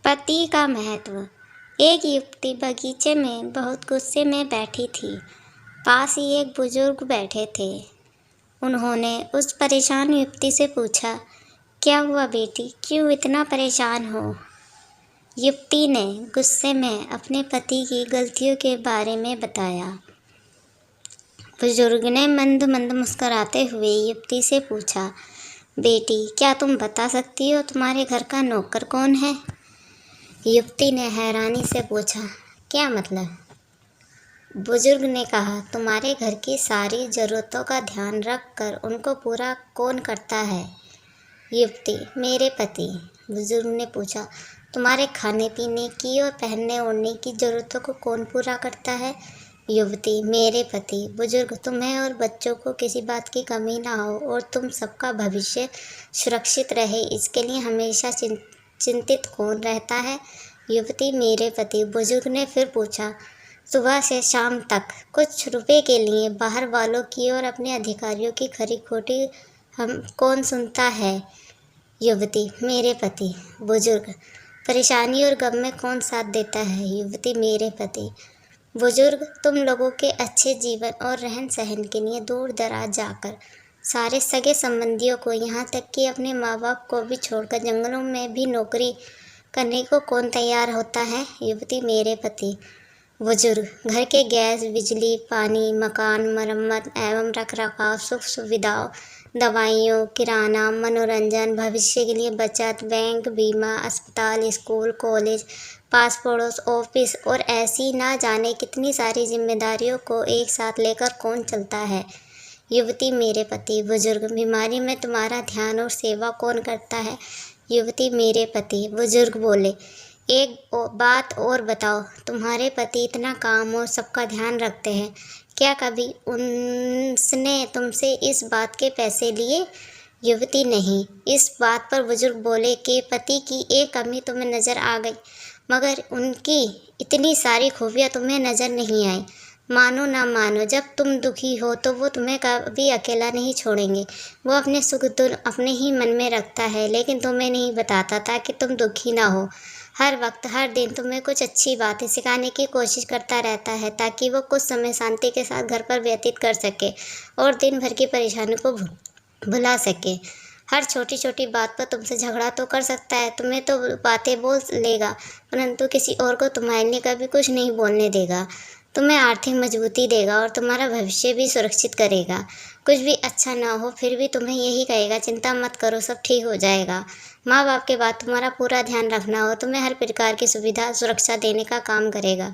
पति का महत्व। एक युवती बगीचे में बहुत गुस्से में बैठी थी। पास ही एक बुजुर्ग बैठे थे। उन्होंने उस परेशान युवती से पूछा, क्या हुआ बेटी, क्यों इतना परेशान हो? युवती ने गुस्से में अपने पति की गलतियों के बारे में बताया। बुजुर्ग ने मंद मंद मुस्कुराते हुए युवती से पूछा, बेटी क्या तुम बता सकती हो तुम्हारे घर का नौकर कौन है? युवती ने हैरानी से पूछा, क्या मतलब? बुजुर्ग ने कहा, तुम्हारे घर की सारी ज़रूरतों का ध्यान रख कर उनको पूरा कौन करता है? युवती, मेरे पति। बुजुर्ग ने पूछा, तुम्हारे खाने पीने की और पहनने ओढ़ने की ज़रूरतों को कौन पूरा करता है? युवती, मेरे पति। बुजुर्ग, तुम्हें और बच्चों को किसी बात की कमी ना हो और तुम सबका भविष्य सुरक्षित रहे, इसके लिए हमेशा चिंतित कौन रहता है? युवती, मेरे पति। बुजुर्ग ने फिर पूछा, सुबह से शाम तक कुछ रुपए के लिए बाहर वालों की और अपने अधिकारियों की खरी खोटी हम कौन सुनता है? युवती, मेरे पति। बुजुर्ग, परेशानी और गम में कौन साथ देता है? युवती, मेरे पति। बुजुर्ग, तुम लोगों के अच्छे जीवन और रहन सहन के लिए दूर दराज जाकर सारे सगे संबंधियों को, यहाँ तक कि अपने माँ बाप को भी छोड़कर जंगलों में भी नौकरी करने को कौन तैयार होता है? युवती, मेरे पति। बुजुर्ग, घर के गैस, बिजली, पानी, मकान, मरम्मत एवं रखरखाव, सुख सुविधाओं, दवाइयों, किराना, मनोरंजन, भविष्य के लिए बचत, बैंक, बीमा, अस्पताल, स्कूल, कॉलेज, पास पड़ोस, ऑफिस और ऐसी ना जाने कितनी सारी जिम्मेदारियों को एक साथ लेकर कौन चलता है? युवती, मेरे पति। बुजुर्ग, बीमारी में तुम्हारा ध्यान और सेवा कौन करता है? युवती, मेरे पति। बुजुर्ग बोले, एक बात और बताओ, तुम्हारे पति इतना काम और सबका ध्यान रखते हैं, क्या कभी उनने तुमसे इस बात के पैसे लिए? युवती, नहीं। इस बात पर बुजुर्ग बोले कि पति की एक कमी तुम्हें नज़र आ गई, मगर उनकी इतनी सारी खूबियाँ तुम्हें नज़र नहीं आई। मानो ना मानो, जब तुम दुखी हो तो वो तुम्हें कभी अकेला नहीं छोड़ेंगे। वो अपने सुख दुख अपने ही मन में रखता है, लेकिन तुम्हें नहीं बताता ताकि तुम दुखी ना हो। हर वक्त हर दिन तुम्हें कुछ अच्छी बातें सिखाने की कोशिश करता रहता है ताकि वो कुछ समय शांति के साथ घर पर व्यतीत कर सके और दिन भर की परेशानी को भुला सके। हर छोटी छोटी बात पर तुमसे झगड़ा तो कर सकता है, तुम्हें तो बातें बोल लेगा, परंतु किसी और को तुम्हारे लिए कभी कुछ नहीं बोलने देगा। तुम्हें आर्थिक मजबूती देगा और तुम्हारा भविष्य भी सुरक्षित करेगा। कुछ भी अच्छा ना हो फिर भी तुम्हें यही कहेगा, चिंता मत करो, सब ठीक हो जाएगा। माँ बाप के बाद तुम्हारा पूरा ध्यान रखना हो, तुम्हें हर प्रकार की सुविधा सुरक्षा देने का काम करेगा,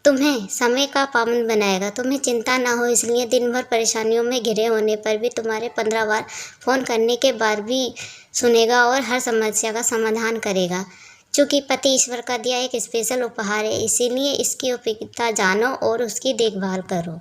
तुम्हें समय का पाबंद बनाएगा। तुम्हें चिंता ना हो इसलिए दिन भर परेशानियों में घिरे होने पर भी तुम्हारे 15 बार फ़ोन करने के बाद भी सुनेगा और हर समस्या का समाधान करेगा। चूँकि पति ईश्वर का दिया एक स्पेशल उपहार है, इसीलिए इसकी उपयोगिता जानो और उसकी देखभाल करो।